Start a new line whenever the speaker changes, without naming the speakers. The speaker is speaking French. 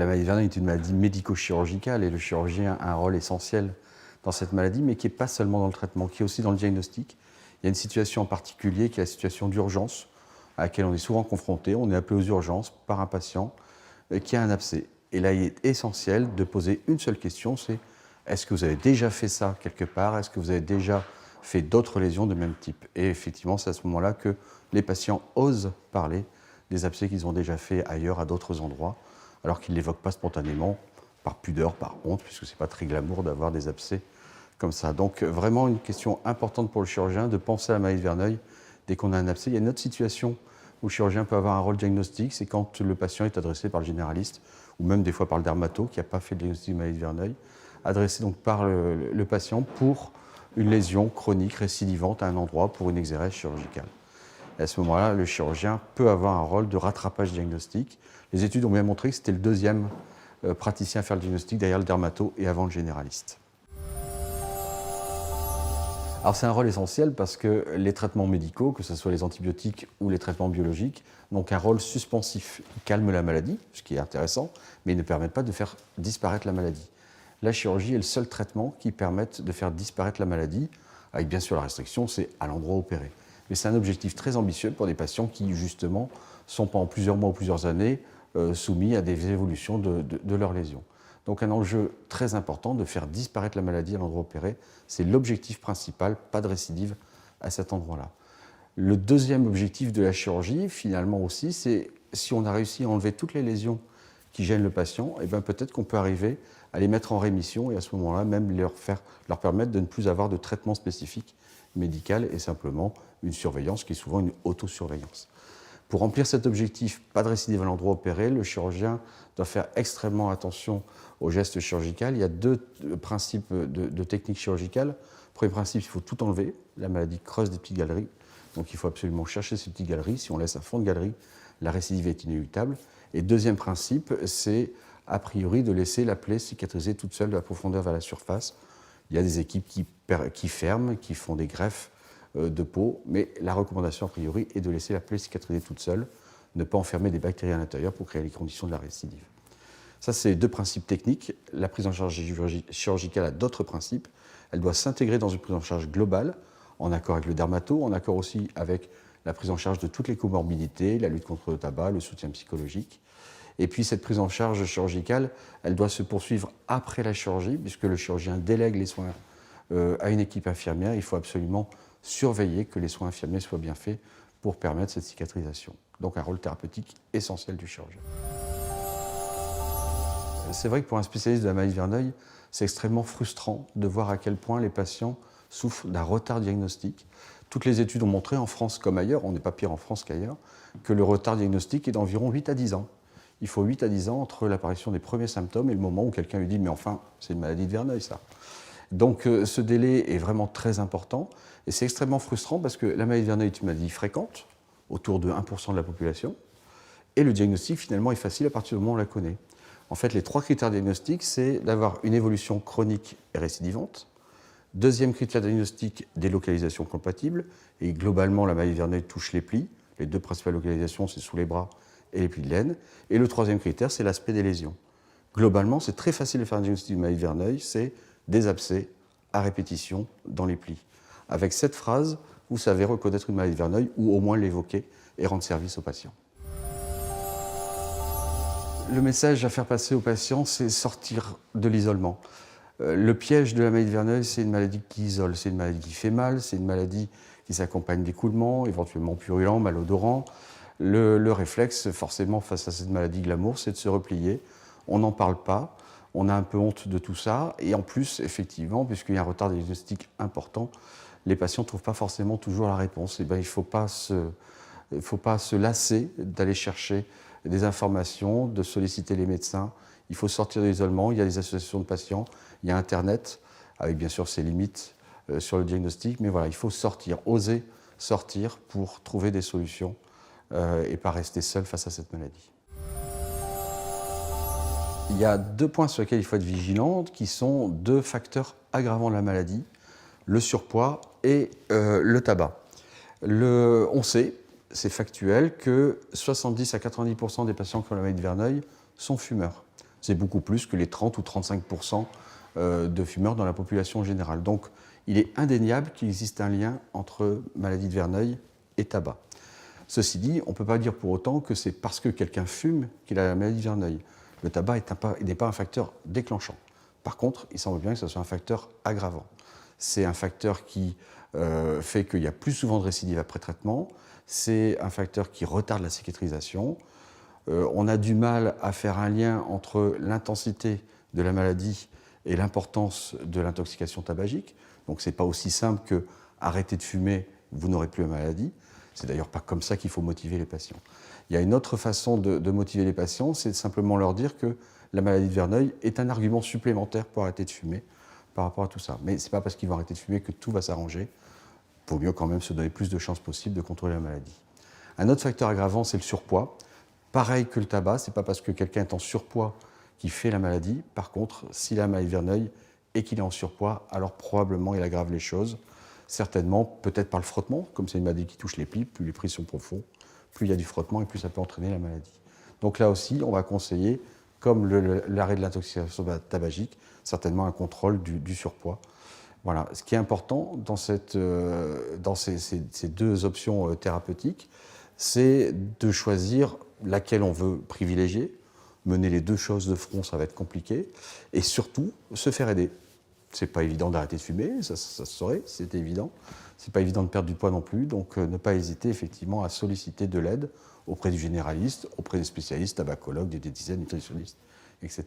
la maladie de Verneuil est une maladie médico-chirurgicale et le chirurgien a un rôle essentiel dans cette maladie, mais qui n'est pas seulement dans le traitement, qui est aussi dans le diagnostic. Il y a une situation en particulier qui est la situation d'urgence à laquelle on est souvent confronté. On est appelé aux urgences par un patient qui a un abcès. Et là, il est essentiel de poser une seule question, c'est est-ce que vous avez déjà fait ça quelque part? Est-ce que vous avez déjà fait d'autres lésions de même type? Et effectivement, c'est à ce moment-là que les patients osent parler des abcès qu'ils ont déjà fait ailleurs, à d'autres endroits, alors qu'ils ne l'évoquent pas spontanément, par pudeur, par honte, puisque ce n'est pas très glamour d'avoir des abcès comme ça. Donc vraiment une question importante pour le chirurgien de penser à la maladie de Verneuil dès qu'on a un abcès. Il y a une autre situation où le chirurgien peut avoir un rôle diagnostique, c'est quand le patient est adressé par le généraliste, ou même des fois par le dermato, qui n'a pas fait le diagnostic de maladie de Verneuil, adressé donc par le patient pour une lésion chronique récidivante à un endroit pour une exérèse chirurgicale. Et à ce moment-là, le chirurgien peut avoir un rôle de rattrapage diagnostique. Les études ont bien montré que c'était le deuxième praticien à faire le diagnostic derrière le dermato et avant le généraliste. Alors c'est un rôle essentiel parce que les traitements médicaux, que ce soit les antibiotiques ou les traitements biologiques, n'ont qu'un rôle suspensif. Ils calment la maladie, ce qui est intéressant, mais ils ne permettent pas de faire disparaître la maladie. La chirurgie est le seul traitement qui permette de faire disparaître la maladie, avec bien sûr la restriction, c'est à l'endroit opéré. Mais c'est un objectif très ambitieux pour des patients qui, justement, sont pendant plusieurs mois ou plusieurs années soumis à des évolutions de leurs lésions. Donc un enjeu très important de faire disparaître la maladie à l'endroit opéré, c'est l'objectif principal, pas de récidive à cet endroit-là. Le deuxième objectif de la chirurgie, finalement aussi, c'est si on a réussi à enlever toutes les lésions qui gênent le patient, et bien peut-être qu'on peut arriver à les mettre en rémission et à ce moment-là même leur permettre de ne plus avoir de traitement spécifique médical et simplement une surveillance qui est souvent une autosurveillance. Pour remplir cet objectif, pas de récidive à l'endroit opéré, le chirurgien doit faire extrêmement attention aux gestes chirurgicaux. Il y a deux principes de technique chirurgicale. Premier principe, il faut tout enlever. La maladie creuse des petites galeries, donc il faut absolument chercher ces petites galeries. Si on laisse un fond de galerie, la récidive est inéluctable. Et deuxième principe, c'est a priori de laisser la plaie cicatriser toute seule de la profondeur vers la surface. Il y a des équipes qui ferment, qui font des greffes de peau, mais la recommandation a priori est de laisser la plaie cicatriser toute seule, ne pas enfermer des bactéries à l'intérieur pour créer les conditions de la récidive. Ça, c'est deux principes techniques. La prise en charge chirurgicale a d'autres principes. Elle doit s'intégrer dans une prise en charge globale, en accord avec le dermato, en accord aussi avec la prise en charge de toutes les comorbidités, la lutte contre le tabac, le soutien psychologique. Et puis cette prise en charge chirurgicale, elle doit se poursuivre après la chirurgie, puisque le chirurgien délègue les soins à une équipe infirmière. Il faut absolument surveiller que les soins infirmiers soient bien faits pour permettre cette cicatrisation. Donc un rôle thérapeutique essentiel du chirurgien. C'est vrai que pour un spécialiste de la maladie de Verneuil, c'est extrêmement frustrant de voir à quel point les patients souffrent d'un retard diagnostique. Toutes les études ont montré, en France comme ailleurs, on n'est pas pire en France qu'ailleurs, que le retard diagnostique est d'environ 8 à 10 ans. Il faut 8 à 10 ans entre l'apparition des premiers symptômes et le moment où quelqu'un lui dit « mais enfin, c'est une maladie de Verneuil, ça ». Donc ce délai est vraiment très important et c'est extrêmement frustrant parce que la maladie de Verneuil est une maladie fréquente, autour de 1% de la population, et le diagnostic finalement est facile à partir du moment où on la connaît. En fait, les trois critères diagnostiques, c'est d'avoir une évolution chronique et récidivante. Deuxième critère diagnostique, des localisations compatibles, et globalement la maladie de Verneuil touche les plis. Les deux principales localisations, c'est sous les bras et les plis de laine. Et le troisième critère, c'est l'aspect des lésions. Globalement, c'est très facile de faire un diagnostic de maladie de Verneuil, c'est des abcès à répétition dans les plis. Avec cette phrase, vous savez reconnaître une maladie de Verneuil ou au moins l'évoquer et rendre service au patient. Le message à faire passer aux patients, c'est sortir de l'isolement. Le piège de la maladie de Verneuil, c'est une maladie qui isole, c'est une maladie qui fait mal, c'est une maladie qui s'accompagne d'écoulements, éventuellement purulents, malodorants. Le réflexe, forcément, face à cette maladie glamour, c'est de se replier. On n'en parle pas. On a un peu honte de tout ça. Et en plus, effectivement, puisqu'il y a un retard diagnostique important, les patients ne trouvent pas forcément toujours la réponse. Et bien, il ne faut pas se lasser d'aller chercher des informations, de solliciter les médecins. Il faut sortir de l'isolement. Il y a des associations de patients, il y a Internet, avec bien sûr ses limites sur le diagnostic. Mais voilà, il faut sortir, oser sortir pour trouver des solutions et pas rester seul face à cette maladie. Il y a deux points sur lesquels il faut être vigilant, qui sont deux facteurs aggravants de la maladie, le surpoids et le tabac. On sait, c'est factuel, que 70 à 90% des patients qui ont la maladie de Verneuil sont fumeurs. C'est beaucoup plus que les 30 ou 35% de fumeurs dans la population générale. Donc, il est indéniable qu'il existe un lien entre maladie de Verneuil et tabac. Ceci dit, on ne peut pas dire pour autant que c'est parce que quelqu'un fume qu'il a la maladie de Verneuil. Le tabac n'est pas un facteur déclenchant. Par contre, il semble bien que ce soit un facteur aggravant. C'est un facteur qui fait qu'il y a plus souvent de récidives après traitement. C'est un facteur qui retarde la cicatrisation. On a du mal à faire un lien entre l'intensité de la maladie et l'importance de l'intoxication tabagique. Donc ce n'est pas aussi simple que arrêtez de fumer, vous n'aurez plus la maladie. C'est d'ailleurs pas comme ça qu'il faut motiver les patients. Il y a une autre façon de motiver les patients, c'est simplement leur dire que la maladie de Verneuil est un argument supplémentaire pour arrêter de fumer par rapport à tout ça. Mais ce n'est pas parce qu'ils vont arrêter de fumer que tout va s'arranger. Il vaut mieux quand même se donner plus de chances possibles de contrôler la maladie. Un autre facteur aggravant, c'est le surpoids. Pareil que le tabac, ce n'est pas parce que quelqu'un est en surpoids qu'il fait la maladie. Par contre, s'il a la maladie de Verneuil et qu'il est en surpoids, alors probablement il aggrave les choses. Certainement, peut-être par le frottement, comme c'est une maladie qui touche les plis, plus les plis sont profonds, plus il y a du frottement et plus ça peut entraîner la maladie. Donc là aussi, on va conseiller, comme l'arrêt de l'intoxication tabagique, certainement un contrôle du surpoids. Voilà. Ce qui est important dans ces deux options thérapeutiques, c'est de choisir laquelle on veut privilégier. Mener les deux choses de front, ça va être compliqué. Et surtout, se faire aider. C'est pas évident d'arrêter de fumer, ça se saurait, c'est évident. C'est pas évident de perdre du poids non plus, donc ne pas hésiter effectivement à solliciter de l'aide auprès du généraliste, auprès des spécialistes, tabacologues, des diététiciens, nutritionnistes, etc.